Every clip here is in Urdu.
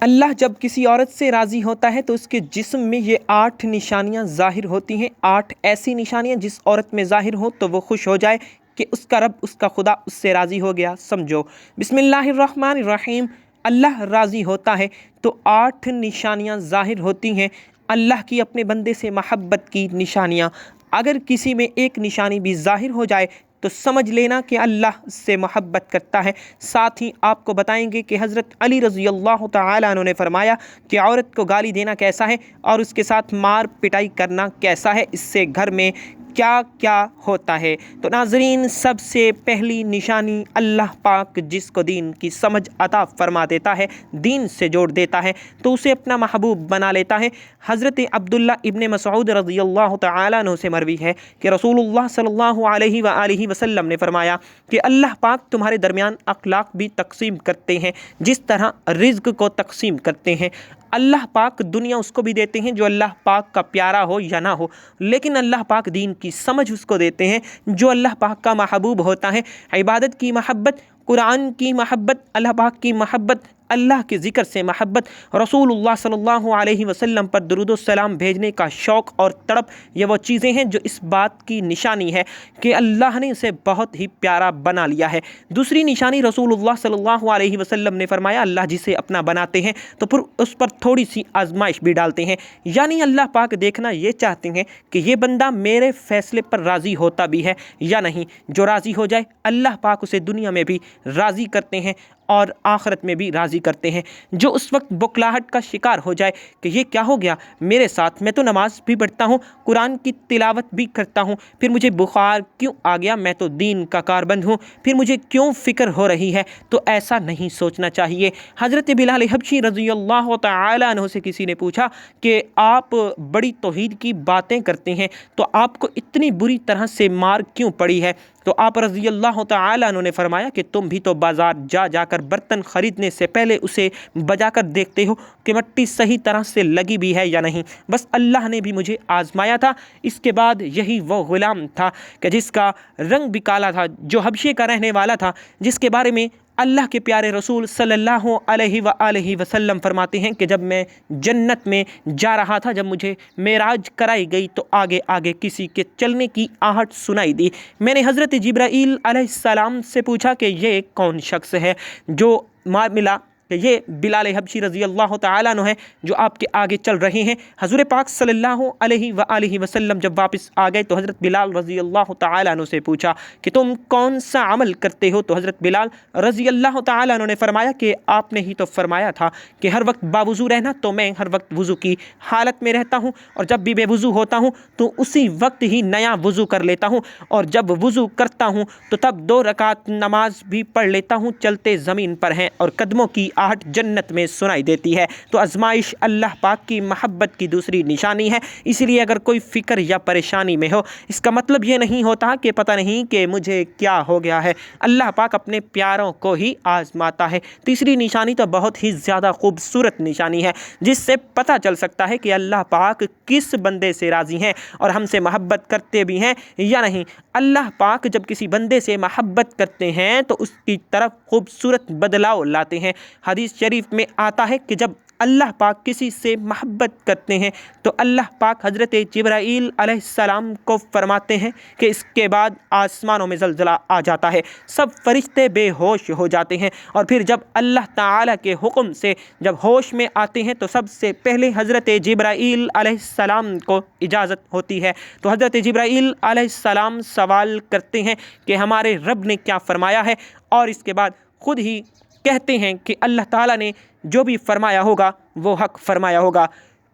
اللہ جب کسی عورت سے راضی ہوتا ہے تو اس کے جسم میں یہ 8 نشانیاں ظاہر ہوتی ہیں۔ 8 ایسی نشانیاں جس عورت میں ظاہر ہو تو وہ خوش ہو جائے کہ اس کا رب، اس کا خدا اس سے راضی ہو گیا۔ سمجھو، بسم اللہ الرحمن الرحیم، اللہ راضی ہوتا ہے تو 8 نشانیاں ظاہر ہوتی ہیں اللہ کی اپنے بندے سے محبت کی نشانیاں۔ اگر کسی میں ایک نشانی بھی ظاہر ہو جائے تو سمجھ لینا کہ اللہ اس سے محبت کرتا ہے۔ ساتھ ہی آپ کو بتائیں گے کہ حضرت علی رضی اللہ تعالیٰ عنہ نے فرمایا کہ عورت کو گالی دینا کیسا ہے اور اس کے ساتھ مار پٹائی کرنا کیسا ہے، اس سے گھر میں کیا کیا ہوتا ہے۔ تو ناظرین، سب سے پہلی نشانی اللہ پاک جس کو دین کی سمجھ عطا فرما دیتا ہے، دین سے جوڑ دیتا ہے تو اسے اپنا محبوب بنا لیتا ہے۔ حضرت عبداللہ ابن مسعود رضی اللہ تعالیٰ عنہ سے مروی ہے کہ رسول اللہ صلی اللہ علیہ وآلہ وسلم نے فرمایا کہ اللہ پاک تمہارے درمیان اخلاق بھی تقسیم کرتے ہیں جس طرح رزق کو تقسیم کرتے ہیں۔ اللہ پاک دنیا اس کو بھی دیتے ہیں جو اللہ پاک کا پیارا ہو یا نہ ہو، لیکن اللہ پاک دین کی سمجھ اس کو دیتے ہیں جو اللہ پاک کا محبوب ہوتا ہے۔ عبادت کی محبت، قرآن کی محبت، اللہ پاک کی محبت، اللہ کے ذکر سے محبت، رسول اللہ صلی اللہ علیہ وسلم پر درود و سلام بھیجنے کا شوق اور تڑپ، یہ وہ چیزیں ہیں جو اس بات کی نشانی ہے کہ اللہ نے اسے بہت ہی پیارا بنا لیا ہے۔ دوسری نشانی، رسول اللہ صلی اللہ علیہ وسلم نے فرمایا اللہ جسے اپنا بناتے ہیں تو پھر اس پر تھوڑی سی آزمائش بھی ڈالتے ہیں، یعنی اللہ پاک دیکھنا یہ چاہتے ہیں کہ یہ بندہ میرے فیصلے پر راضی ہوتا بھی ہے یا نہیں۔ جو راضی ہو جائے اللہ پاک اسے دنیا میں بھی راضی کرتے ہیں اور آخرت میں بھی راضی کرتے ہیں۔ جو اس وقت بکلاہٹ کا شکار ہو جائے کہ یہ کیا ہو گیا میرے ساتھ، میں تو نماز بھی پڑھتا ہوں، قرآن کی تلاوت بھی کرتا ہوں، پھر مجھے بخار کیوں آ گیا، میں تو دین کا کاربند ہوں، پھر مجھے کیوں فکر ہو رہی ہے، تو ایسا نہیں سوچنا چاہیے۔ حضرت بلال حبشی رضی اللہ تعالی عنہ سے کسی نے پوچھا کہ آپ بڑی توحید کی باتیں کرتے ہیں تو آپ کو اتنی بری طرح سے مار کیوں پڑی ہے؟ تو آپ رضی اللہ تعالی عنہ نے فرمایا کہ تم بھی تو بازار جا جا کر برتن خریدنے سے پہلے اسے بجا کر دیکھتے ہو کہ مٹی صحیح طرح سے لگی بھی ہے یا نہیں۔ بس اللہ نے بھی مجھے آزمایا تھا۔ اس کے بعد یہی وہ غلام تھا کہ جس کا رنگ بھی کالا تھا، جو حبشے کا رہنے والا تھا، جس کے بارے میں اللہ کے پیارے رسول صلی اللہ علیہ وآلہ وسلم فرماتے ہیں کہ جب میں جنت میں جا رہا تھا، جب مجھے معراج کرائی گئی تو آگے آگے کسی کے چلنے کی آہٹ سنائی دی۔ میں نے حضرت جبرائیل علیہ السلام سے پوچھا کہ یہ کون شخص ہے؟ جو ملا کہ یہ بلال حبشی رضی اللہ تعالیٰ عنہ ہے جو آپ کے آگے چل رہے ہیں۔ حضور پاک صلی اللہ علیہ وآلہ وسلم جب واپس آ گئے تو حضرت بلال رضی اللہ تعالیٰ عنہ سے پوچھا کہ تم کون سا عمل کرتے ہو؟ تو حضرت بلال رضی اللہ تعالیٰ عنہ نے فرمایا کہ آپ نے ہی تو فرمایا تھا کہ ہر وقت باوضو رہنا، تو میں ہر وقت وضو کی حالت میں رہتا ہوں، اور جب بھی بے وضو ہوتا ہوں تو اسی وقت ہی نیا وضو کر لیتا ہوں، اور جب وضو کرتا ہوں تو تب 2 رکعت نماز بھی پڑھ لیتا ہوں، چلتے زمین پر ہیں اور قدموں کی آہٹ جنت میں سنائی دیتی ہے۔ تو آزمائش اللہ پاک کی محبت کی دوسری نشانی ہے۔ اسی لیے اگر کوئی فکر یا پریشانی میں ہو، اس کا مطلب یہ نہیں ہوتا کہ پتہ نہیں کہ مجھے کیا ہو گیا ہے، اللہ پاک اپنے پیاروں کو ہی آزماتا ہے۔ تیسری نشانی تو بہت ہی زیادہ خوبصورت نشانی ہے جس سے پتہ چل سکتا ہے کہ اللہ پاک کس بندے سے راضی ہیں اور ہم سے محبت کرتے بھی ہیں یا نہیں۔ اللہ پاک جب کسی بندے سے محبت کرتے ہیں تو اس کی طرف خوبصورت بدلاؤ لاتے ہیں۔ حدیث شریف میں آتا ہے کہ جب اللہ پاک کسی سے محبت کرتے ہیں تو اللہ پاک حضرت جبرائیل علیہ السلام کو فرماتے ہیں کہ اس کے بعد آسمانوں میں زلزلہ آ جاتا ہے، سب فرشتے بے ہوش ہو جاتے ہیں، اور پھر جب اللہ تعالیٰ کے حکم سے جب ہوش میں آتے ہیں تو سب سے پہلے حضرت جبرائیل علیہ السلام کو اجازت ہوتی ہے۔ تو حضرت جبرائیل علیہ السلام سوال کرتے ہیں کہ ہمارے رب نے کیا فرمایا ہے، اور اس کے بعد خود ہی کہتے ہیں کہ اللہ تعالیٰ نے جو بھی فرمایا ہوگا وہ حق فرمایا ہوگا۔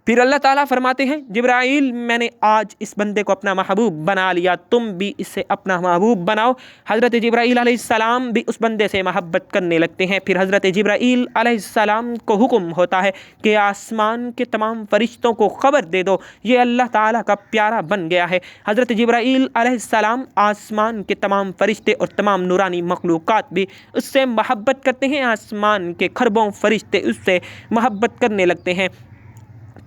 پھر اللہ تعالیٰ فرماتے ہیں جبرائیل میں نے آج اس بندے کو اپنا محبوب بنا لیا، تم بھی اسے اپنا محبوب بناؤ۔ حضرت جبرائیل علیہ السلام بھی اس بندے سے محبت کرنے لگتے ہیں۔ پھر حضرت جبرائیل علیہ السلام کو حکم ہوتا ہے کہ آسمان کے تمام فرشتوں کو خبر دے دو یہ اللہ تعالیٰ کا پیارا بن گیا ہے۔ حضرت جبرائیل علیہ السلام آسمان کے تمام فرشتے اور تمام نورانی مخلوقات بھی اس سے محبت کرتے ہیں، آسمان کے کھربوں فرشتے اس سے محبت کرنے لگتے ہیں۔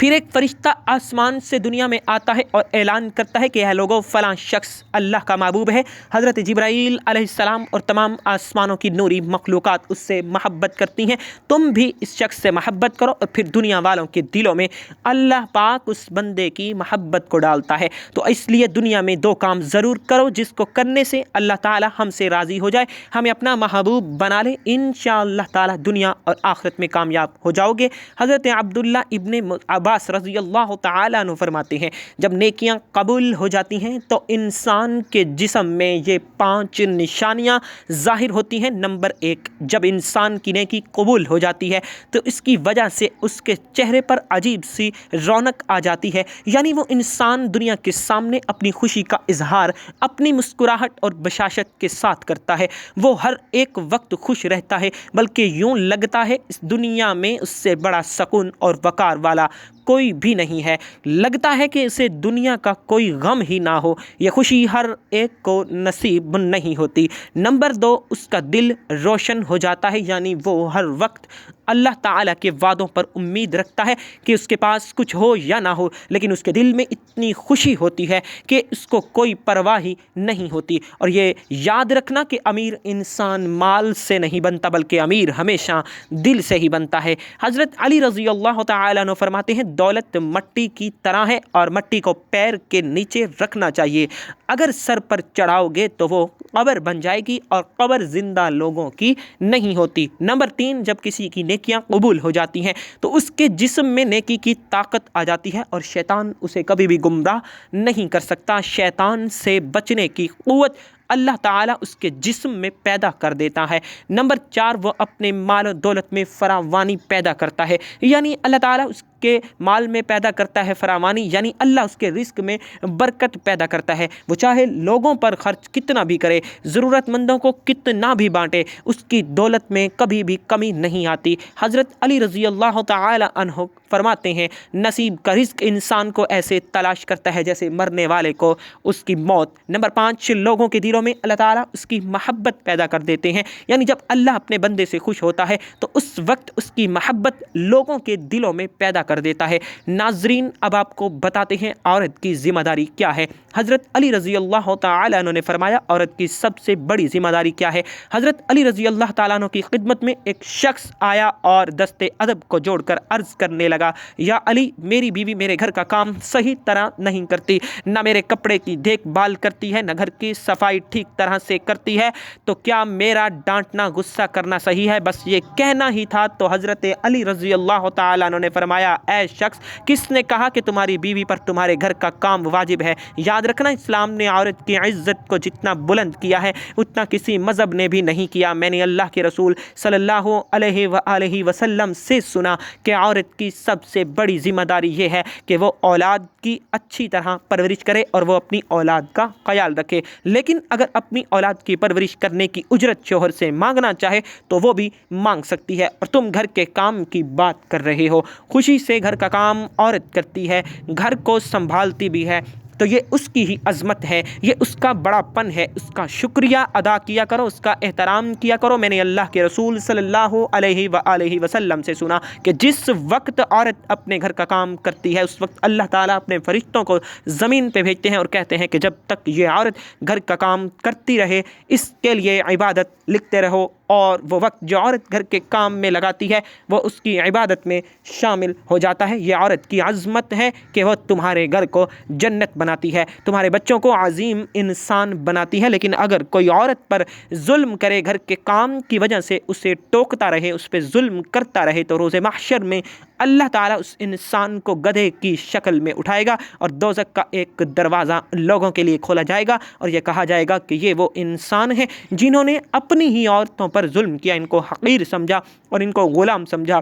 پھر ایک فرشتہ آسمان سے دنیا میں آتا ہے اور اعلان کرتا ہے کہ اے لوگو فلاں شخص اللہ کا محبوب ہے۔ حضرت جبرائیل علیہ السلام اور تمام آسمانوں کی نوری مخلوقات اس سے محبت کرتی ہیں، تم بھی اس شخص سے محبت کرو، اور پھر دنیا والوں کے دلوں میں اللہ پاک اس بندے کی محبت کو ڈالتا ہے۔ تو اس لیے دنیا میں دو کام ضرور کرو جس کو کرنے سے اللہ تعالی ہم سے راضی ہو جائے، ہمیں اپنا محبوب بنا لے، انشاءاللہ تعالی دنیا اور آخرت میں کامیاب ہو جاؤ گے۔ حضرت عبداللہ ابن عباس رضی اللہ تعالیٰ عنہ فرماتے ہیں جب نیکیاں قبول ہو جاتی ہیں تو انسان کے جسم میں یہ 5 نشانیاں ظاہر ہوتی ہیں۔ نمبر 1، جب انسان کی نیکی قبول ہو جاتی ہے تو اس کی وجہ سے اس کے چہرے پر عجیب سی رونق آ جاتی ہے، یعنی وہ انسان دنیا کے سامنے اپنی خوشی کا اظہار اپنی مسکراہٹ اور بشاشت کے ساتھ کرتا ہے، وہ ہر ایک وقت خوش رہتا ہے، بلکہ یوں لگتا ہے اس دنیا میں اس سے بڑا سکون اور وقار والا کوئی بھی نہیں ہے، لگتا ہے کہ اسے دنیا کا کوئی غم ہی نہ ہو۔ یہ خوشی ہر ایک کو نصیب نہیں ہوتی۔ نمبر 2، اس کا دل روشن ہو جاتا ہے، یعنی وہ ہر وقت اللہ تعالیٰ کے وعدوں پر امید رکھتا ہے کہ اس کے پاس کچھ ہو یا نہ ہو، لیکن اس کے دل میں اتنی خوشی ہوتی ہے کہ اس کو کوئی پرواہ ہی نہیں ہوتی۔ اور یہ یاد رکھنا کہ امیر انسان مال سے نہیں بنتا، بلکہ امیر ہمیشہ دل سے ہی بنتا ہے۔ حضرت علی رضی اللہ تعالیٰ عنہ فرماتے ہیں دولت مٹی کی طرح ہے اور مٹی کو پیر کے نیچے رکھنا چاہیے، اگر سر پر چڑھاؤ گے تو وہ قبر بن جائے گی اور قبر زندہ لوگوں کی نہیں ہوتی۔ نمبر 3، جب کسی کی نیکیاں قبول ہو جاتی ہیں تو اس کے جسم میں نیکی کی طاقت آ جاتی ہے اور شیطان اسے کبھی بھی گمراہ نہیں کر سکتا۔ شیطان سے بچنے کی قوت اللہ تعالیٰ اس کے جسم میں پیدا کر دیتا ہے۔ نمبر 4، وہ اپنے مال و دولت میں فراوانی پیدا کرتا ہے، یعنی اللہ تعالیٰ اس کے مال میں پیدا کرتا ہے فراوانی، یعنی اللہ اس کے رزق میں برکت پیدا کرتا ہے۔ وہ چاہے لوگوں پر خرچ کتنا بھی کرے، ضرورت مندوں کو کتنا بھی بانٹے، اس کی دولت میں کبھی بھی کمی نہیں آتی۔ حضرت علی رضی اللہ تعالی عنہ فرماتے ہیں نصیب کا رزق انسان کو ایسے تلاش کرتا ہے جیسے مرنے والے کو اس کی موت۔ نمبر 5، لوگوں کے دلوں میں اللہ تعالیٰ اس کی محبت پیدا کر دیتے ہیں، یعنی جب اللہ اپنے بندے سے خوش ہوتا ہے تو اس وقت اس کی محبت لوگوں کے دلوں میں پیدا کر دیتا ہے۔ ناظرین، اب آپ کو بتاتے ہیں عورت کی ذمہ داری کیا ہے۔ حضرت علی رضی اللہ تعالیٰ عنہ نے فرمایا عورت کی سب سے بڑی ذمہ داری کیا ہے۔ حضرت علی رضی اللہ تعالیٰ عنہ کی خدمت میں ایک شخص آیا اور دست ادب کو جوڑ کر عرض کرنے لگا، یا علی، میری بیوی میرے گھر کا کام صحیح طرح نہیں کرتی، نہ میرے کپڑے کی دیکھ بھال کرتی ہے، نہ گھر کی صفائی ٹھیک طرح سے کرتی ہے، تو کیا میرا ڈانٹنا غصہ کرنا صحیح ہے؟ بس یہ کہنا ہی تھا تو حضرت علی رضی اللہ تعالیٰ عنہ نے فرمایا، اے شخص، کس نے کہا کہ تمہاری بیوی پر تمہارے گھر کا کام واجب ہے؟ یاد رکھنا، اسلام نے عورت کی عزت کو جتنا بلند کیا ہے اتنا کسی مذہب نے بھی نہیں کیا۔ میں نے اللہ کے رسول صلی اللہ علیہ وآلہ وسلم سے سنا کہ عورت کی سب سے بڑی ذمہ داری یہ ہے کہ وہ اولاد کی اچھی طرح پرورش کرے اور وہ اپنی اولاد کا خیال رکھے، لیکن اگر اپنی اولاد کی پرورش کرنے کی اجرت شوہر سے مانگنا چاہے تو وہ بھی مانگ سکتی ہے۔ اور تم گھر کے کام کی بات کر رہے ہو، خوشی سے گھر کا کام عورت کرتی ہے، گھر کو سنبھالتی بھی ہے، تو یہ اس کی ہی عظمت ہے، یہ اس کا بڑا پن ہے، اس کا شکریہ ادا کیا کرو، اس کا احترام کیا کرو۔ میں نے اللہ کے رسول صلی اللہ علیہ وآلہ وسلم سے سنا کہ جس وقت عورت اپنے گھر کا کام کرتی ہے اس وقت اللہ تعالیٰ اپنے فرشتوں کو زمین پہ بھیجتے ہیں اور کہتے ہیں کہ جب تک یہ عورت گھر کا کام کرتی رہے اس کے لیے عبادت لکھتے رہو، اور وہ وقت جو عورت گھر کے کام میں لگاتی ہے وہ اس کی عبادت میں شامل ہو جاتا ہے۔ یہ عورت کی عظمت ہے کہ وہ تمہارے گھر کو جنت بناتی ہے، تمہارے بچوں کو عظیم انسان بناتی ہے، لیکن اگر کوئی عورت پر ظلم کرے، گھر کے کام کی وجہ سے اسے ٹوکتا رہے، اس پہ ظلم کرتا رہے، تو روز محشر میں اللہ تعالیٰ اس انسان کو گدھے کی شکل میں اٹھائے گا اور دوزخ کا ایک دروازہ لوگوں کے لیے کھولا جائے گا اور یہ کہا جائے گا کہ یہ وہ انسان ہیں جنہوں نے اپنی ہی عورتوں پر ظلم کیا، ان کو حقیر سمجھا اور ان کو غلام سمجھا۔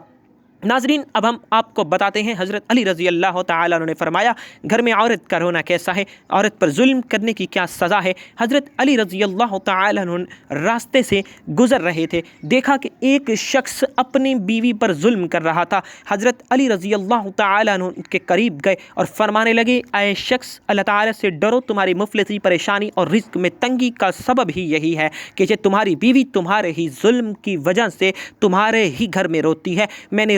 ناظرین، اب ہم آپ کو بتاتے ہیں حضرت علی رضی اللہ تعالیٰ عنہ نے فرمایا گھر میں عورت کا رونا کیسا ہے، عورت پر ظلم کرنے کی کیا سزا ہے۔ حضرت علی رضی اللہ تعالیٰ عنہ راستے سے گزر رہے تھے، دیکھا کہ ایک شخص اپنی بیوی پر ظلم کر رہا تھا۔ حضرت علی رضی اللہ تعالیٰ عنہ کے قریب گئے اور فرمانے لگے، اے شخص، اللہ تعالیٰ سے ڈرو، تمہاری مفلسی، پریشانی اور رزق میں تنگی کا سبب ہی یہی ہے کہ یہ تمہاری بیوی تمہارے ہی ظلم کی وجہ سے تمہارے ہی گھر میں روتی ہے۔ میں نے